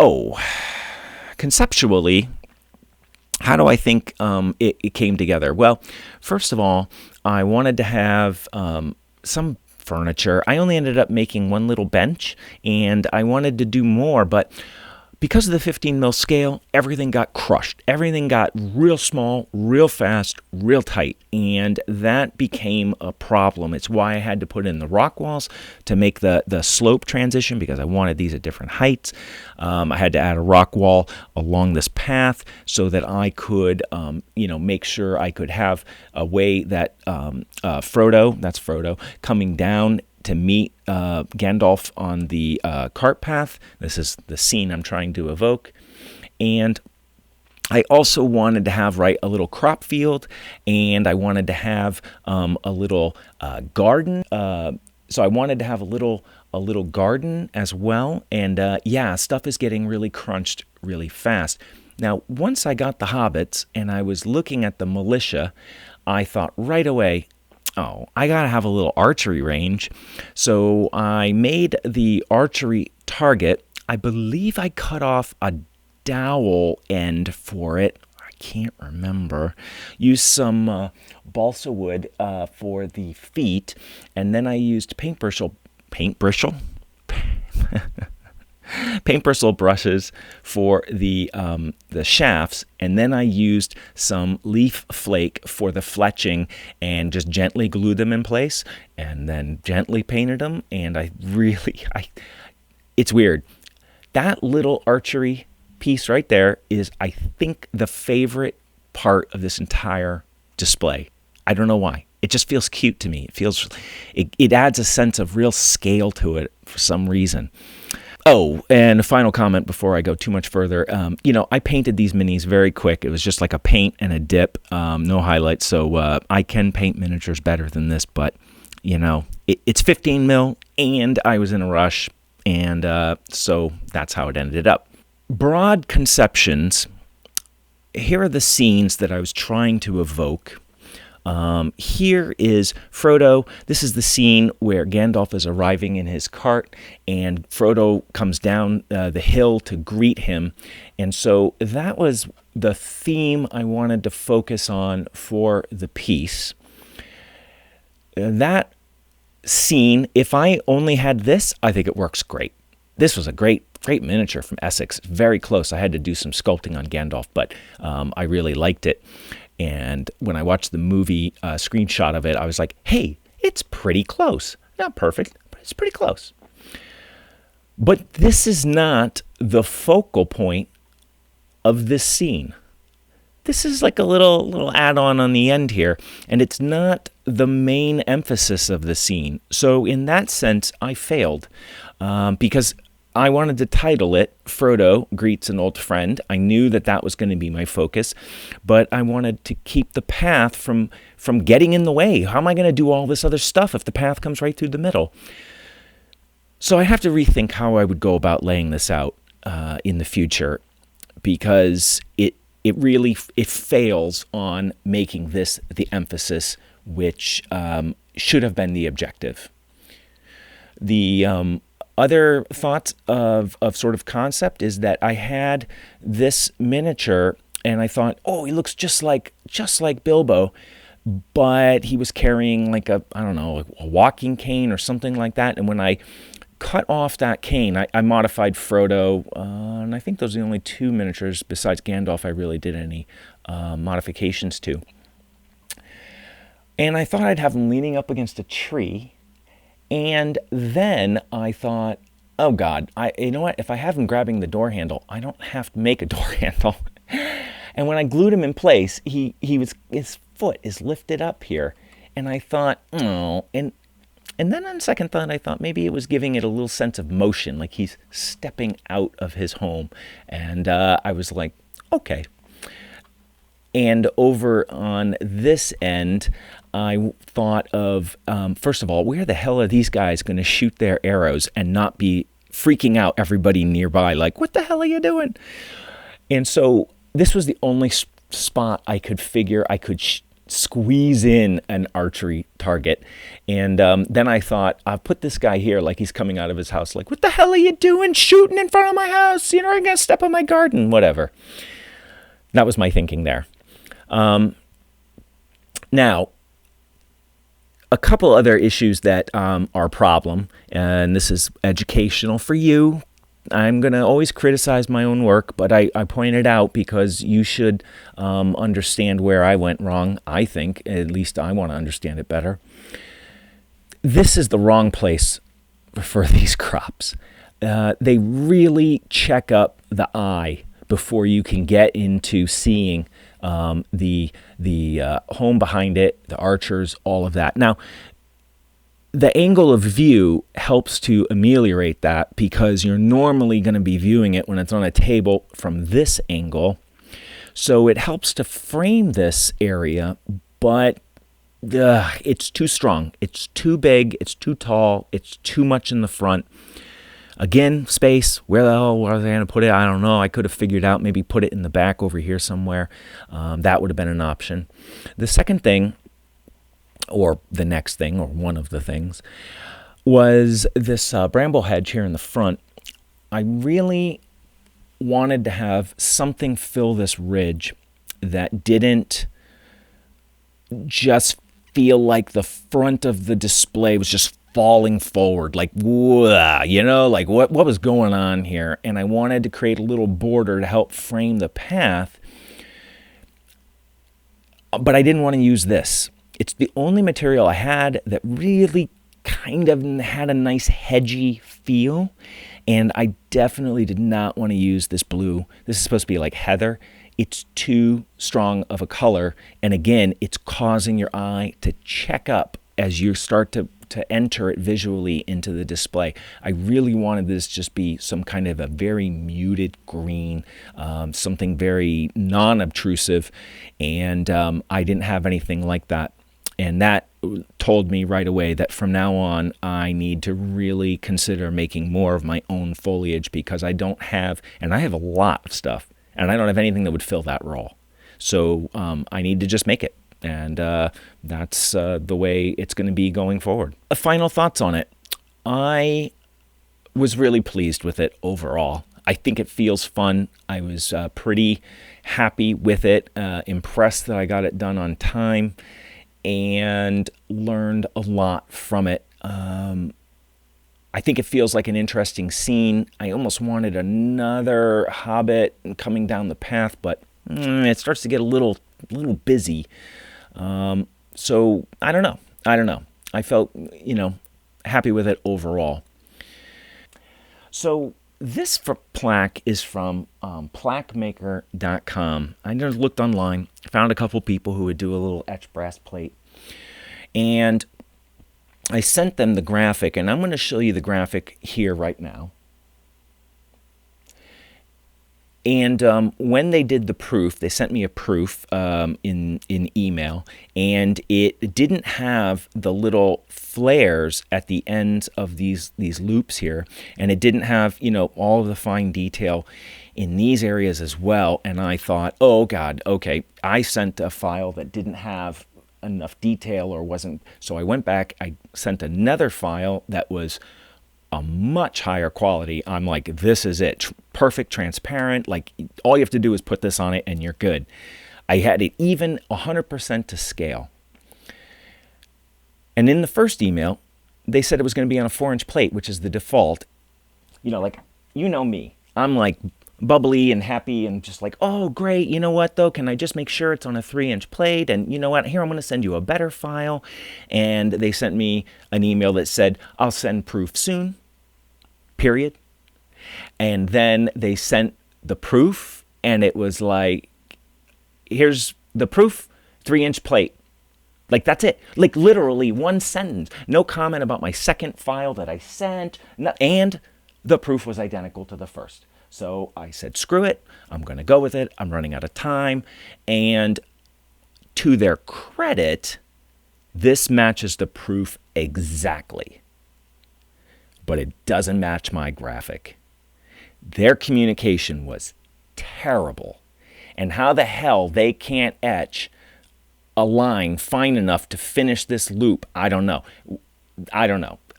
So, conceptually, how do I think it came together? Well, first of all, I wanted to have some furniture. I only ended up making one little bench, and I wanted to do more, but because of the 15 mil scale, everything got crushed. Everything got real small, real fast, real tight, and that became a problem. It's why I had to put in the rock walls to make the slope transition, because I wanted these at different heights. I had to add a rock wall along this path so that I could, make sure I could have a way that Frodo, that's Frodo, coming down to meet Gandalf on the cart path. This is the scene I'm trying to evoke. And I also wanted to have, a little crop field, and I wanted to have a little garden. So I wanted to have a little garden as well. And stuff is getting really crunched really fast. Now, once I got the hobbits and I was looking at the militia, I thought right away, I got to have a little archery range. So I made the archery target. I believe I cut off a dowel end for it. I can't remember. Used some balsa wood for the feet. And then I used paint bristle brushes for the shafts, and then I used some leaf flake for the fletching and just gently glued them in place, and then gently painted them. And it's weird. That little archery piece right there is, I think, the favorite part of this entire display. I don't know why. It just feels cute to me. It adds a sense of real scale to it for some reason. Oh, and a final comment before I go too much further. I painted these minis very quick. It was just like a paint and a dip, no highlights. So I can paint miniatures better than this, but, it's 15 mil, and I was in a rush, and so that's how it ended up. Broad conceptions. Here are the scenes that I was trying to evoke. Here is Frodo. This is the scene where Gandalf is arriving in his cart, and Frodo comes down the hill to greet him. And so that was the theme I wanted to focus on for the piece. That scene, if I only had this, I think it works great. This was a great miniature from Essex. Very close. I had to do some sculpting on Gandalf, but I really liked it. And when I watched the movie screenshot of it, I was like, hey, it's pretty close. Not perfect, but it's pretty close. But this is not the focal point of this scene. This is like a little add-on on the end here, and it's not the main emphasis of the scene. So in that sense, I failed because I wanted to title it Frodo Greets an Old Friend. I knew that was going to be my focus, but I wanted to keep the path from getting in the way. How am I going to do all this other stuff if the path comes right through the middle? So I have to rethink how I would go about laying this out in the future, because it fails on making this the emphasis, which should have been the objective. The other thoughts of sort of concept is that I had this miniature and I thought, he looks just like Bilbo, but he was carrying like a walking cane or something like that. And when I cut off that cane, I modified Frodo, and I think those are the only two miniatures besides Gandalf I really did any modifications to. And I thought I'd have him leaning up against a tree. And then I thought, oh God, you know what? If I have him grabbing the door handle, I don't have to make a door handle. And when I glued him in place, his foot is lifted up here. And I thought, and then on second thought, I thought maybe it was giving it a little sense of motion, like he's stepping out of his home. And I was like, okay. And over on this end, I thought of, first of all, where the hell are these guys going to shoot their arrows and not be freaking out everybody nearby? Like, what the hell are you doing? And so this was the only spot I could figure I could squeeze in an archery target. And then I thought, I'll put this guy here like he's coming out of his house. Like, what the hell are you doing shooting in front of my house? You're going to step on my garden, whatever. That was my thinking there. Now, a couple other issues that are a problem, and this is educational for you. I'm going to always criticize my own work, but I point it out because you should understand where I went wrong, I think. At least I want to understand it better. This is the wrong place for these crops. They really check up the eye before you can get into seeing the home behind it, the archers, all of that. Now, the angle of view helps to ameliorate that because you're normally going to be viewing it when it's on a table from this angle. So it helps to frame this area, but it's too strong. It's too big. It's too tall. It's too much in the front. Again, space. Where the hell was I going to put it? I don't know. I could have figured out maybe put it in the back over here somewhere. That would have been an option. The second thing, or the next thing, or one of the things, was this bramble hedge here in the front. I really wanted to have something fill this ridge that didn't just feel like the front of the display was just falling forward, like, like what was going on here? And I wanted to create a little border to help frame the path, but I didn't want to use this. It's the only material I had that really kind of had a nice hedgy feel, and I definitely did not want to use this blue. This is supposed to be like heather. It's too strong of a color, and again, it's causing your eye to check up as you start to enter it visually into the display. I really wanted this just be some kind of a very muted green, something very non-obtrusive, and I didn't have anything like that. And that told me right away that from now on, I need to really consider making more of my own foliage because I don't have, and I have a lot of stuff, and I don't have anything that would fill that role. So I need to just make it. And that's the way it's going to be going forward. Final thoughts on it. I was really pleased with it overall. I think it feels fun. I was pretty happy with it, impressed that I got it done on time, and learned a lot from it. I think it feels like an interesting scene. I almost wanted another Hobbit coming down the path, but it starts to get a little busy. So I don't know. I felt, happy with it overall. So this plaque is from plaquemaker.com. I just looked online, found a couple people who would do a little etched brass plate, and I sent them the graphic, and I'm going to show you the graphic here right now. And when they did the proof, they sent me a proof in email, and it didn't have the little flares at the ends of these loops here, and it didn't have all of the fine detail in these areas as well. And I thought, oh God, okay, I sent a file that didn't have enough detail or wasn't. So I went back, I sent another file that was a much higher quality. I'm like, this is it. Perfect, transparent. Like, all you have to do is put this on it and you're good. I had it even 100% to scale. And in the first email, they said it was going to be on a 4-inch plate, which is the default. Me. I'm like bubbly and happy and just like, oh, great. You know what, though? Can I just make sure it's on a 3-inch plate? And you know what? Here, I'm going to send you a better file. And they sent me an email that said, I'll send proof soon. Period. And then they sent the proof, and it was like, here's the proof, 3-inch plate. Like, that's it. Like, literally one sentence. No comment about my second file that I sent. And the proof was identical to the first. So I said, screw it. I'm going to go with it. I'm running out of time. And to their credit, this matches the proof exactly. But it doesn't match my graphic. Their communication was terrible. And how the hell they can't etch a line fine enough to finish this loop. I don't know.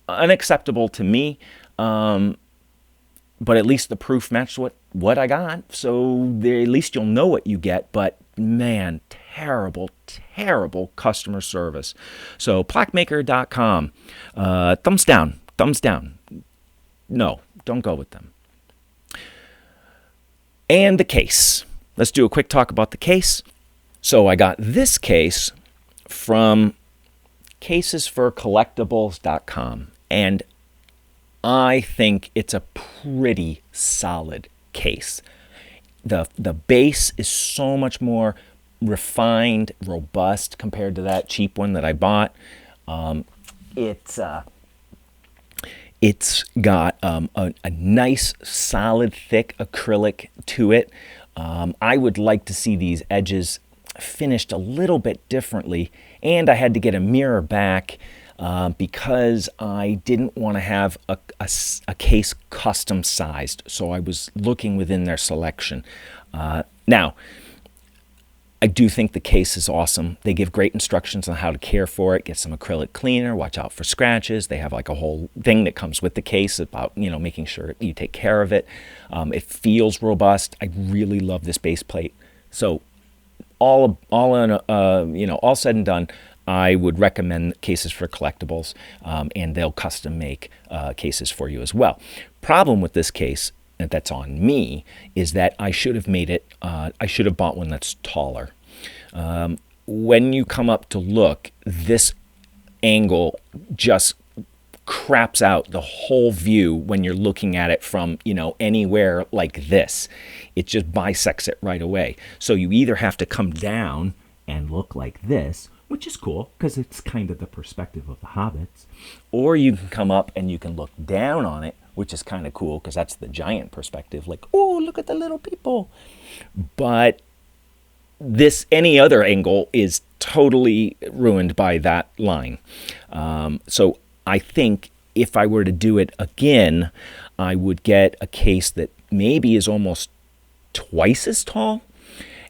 Unacceptable to me. But at least the proof matched what I got. So at least you'll know what you get. But man, terrible customer service. So plaquemaker.com, thumbs down. No, don't go with them. And the case. Let's do a quick talk about the case. So I got this case from casesforcollectibles.com, and I think it's a pretty solid case. The base is so much more refined, robust compared to that cheap one that I bought. It's got a nice, solid, thick acrylic to it. I would like to see these edges finished a little bit differently, and I had to get a mirror back because I didn't want to have a case custom sized, so I was looking within their selection. Now, I do think the case is awesome. They give great instructions on how to care for it. Get some acrylic cleaner, watch out for scratches. They have like a whole thing that comes with the case about, making sure you take care of it. It feels robust. I really love this base plate. So all said and done, I would recommend Cases for Collectibles, and they'll custom make cases for you as well. Problem with this case that's on me is that I should have made it, I should have bought one that's taller. When you come up to look, this angle just craps out the whole view when you're looking at it from, anywhere like this. It just bisects it right away. So you either have to come down and look like this, which is cool because it's kind of the perspective of the hobbits, or you can come up and you can look down on it, which is kind of cool because that's the giant perspective, like, oh, look at the little people. But any other angle is totally ruined by that line. So I think if I were to do it again, I would get a case that maybe is almost twice as tall,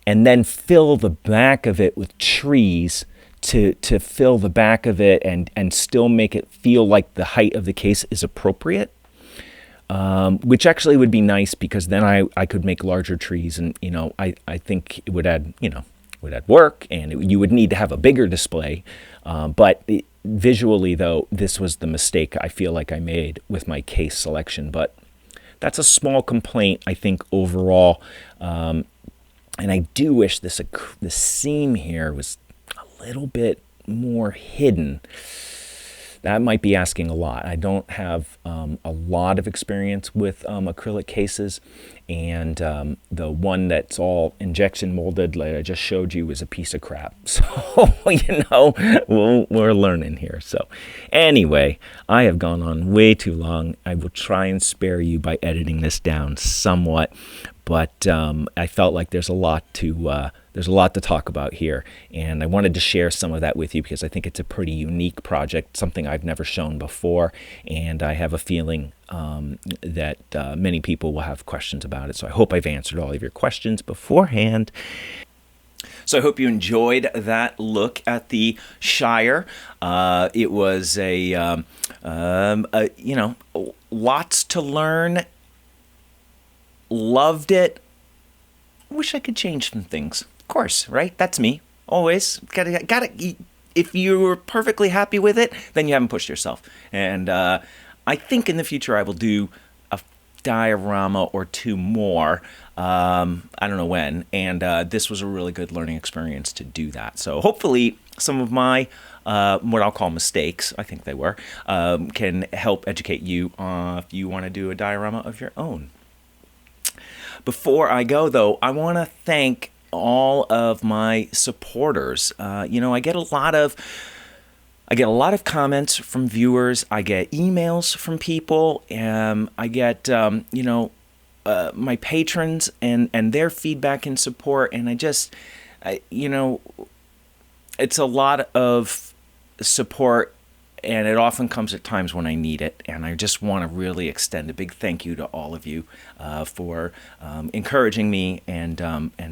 and then fill the back of it with trees to fill the back of it and still make it feel like the height of the case is appropriate. Which actually would be nice because then I could make larger trees, and I think it would add work, and you would need to have a bigger display. But visually though, this was the mistake I feel like I made with my case selection. But that's a small complaint, I think, overall. And I do wish the seam here was a little bit more hidden. That might be asking a lot. I don't have a lot of experience with acrylic cases, and the one that's all injection molded, like I just showed you, is a piece of crap. So, we're learning here. So, anyway, I have gone on way too long. I will try and spare you by editing this down somewhat, but I felt like there's a lot to talk about here, and I wanted to share some of that with you because I think it's a pretty unique project, something I've never shown before, and I have a feeling that many people will have questions about it. So I hope I've answered all of your questions beforehand. So I hope you enjoyed that look at the Shire. It was lots to learn. Loved it. Wish I could change some things. Of course, right? That's me. Always. Gotta. If you're perfectly happy with it, then you haven't pushed yourself. And I think in the future I will do a diorama or two more. I don't know when. And this was a really good learning experience to do that. So hopefully some of my what I'll call mistakes, I think they were, can help educate you if you want to do a diorama of your own. Before I go, though, I want to thank all of my supporters. I get a lot of comments from viewers. I get emails from people. I get my patrons and their feedback and support. And it's a lot of support and it often comes at times when I need it. And I just want to really extend a big thank you to all of you for encouraging me and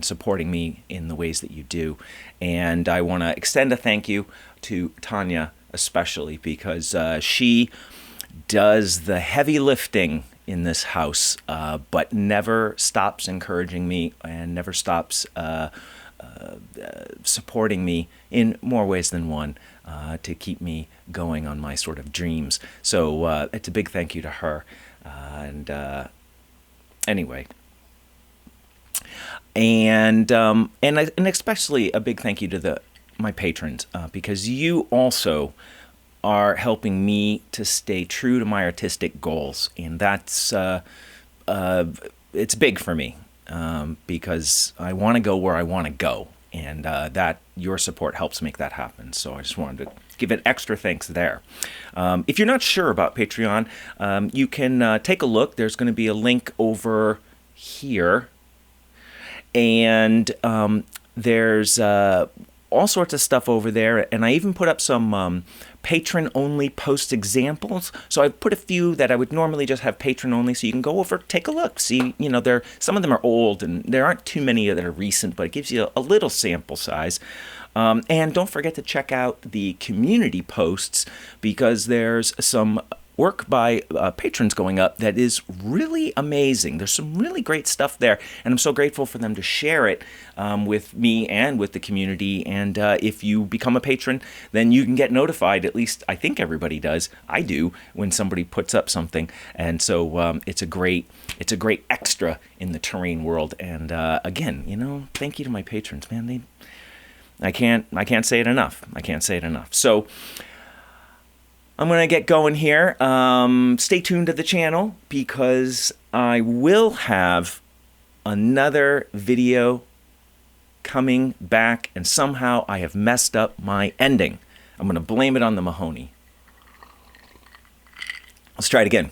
supporting me in the ways that you do. And I want to extend a thank you to Tanya especially, because she does the heavy lifting in this house, but never stops encouraging me and never stops supporting me in more ways than one to keep me going on my sort of dreams. So it's a big thank you to her. Anyway, and especially a big thank you to my patrons, because you also are helping me to stay true to my artistic goals, and that's it's big for me, because I want to go where I want to go, and that your support helps make that happen. So I just wanted to give it extra thanks there. If you're not sure about Patreon, you can take a look. There's going to be a link over here, and there's all sorts of stuff over there, and I even put up some patron-only post examples. So I've put a few that I would normally just have patron-only, so you can go over, take a look, see. Some of them are old, and there aren't too many that are recent, but it gives you a little sample size. And don't forget to check out the community posts, because there's some work by patrons going up that is really amazing. There's some really great stuff there, and I'm so grateful for them to share it with me and with the community. And if you become a patron, then you can get notified. At least I think everybody does. I do, when somebody puts up something. And so it's a great extra in the terrain world. And again, thank you to my patrons, man. I can't say it enough. I can't say it enough. So I'm going to get going here. Stay tuned to the channel, because I will have another video coming back, and somehow I have messed up my ending. I'm going to blame it on the Mahoney. Let's try it again.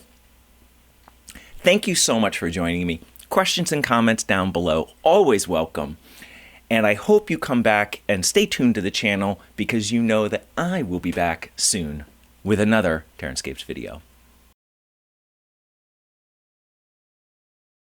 Thank you so much for joining me. Questions and comments down below, always welcome. And I hope you come back and stay tuned to the channel, because you know that I will be back soon with another Terranscapes video.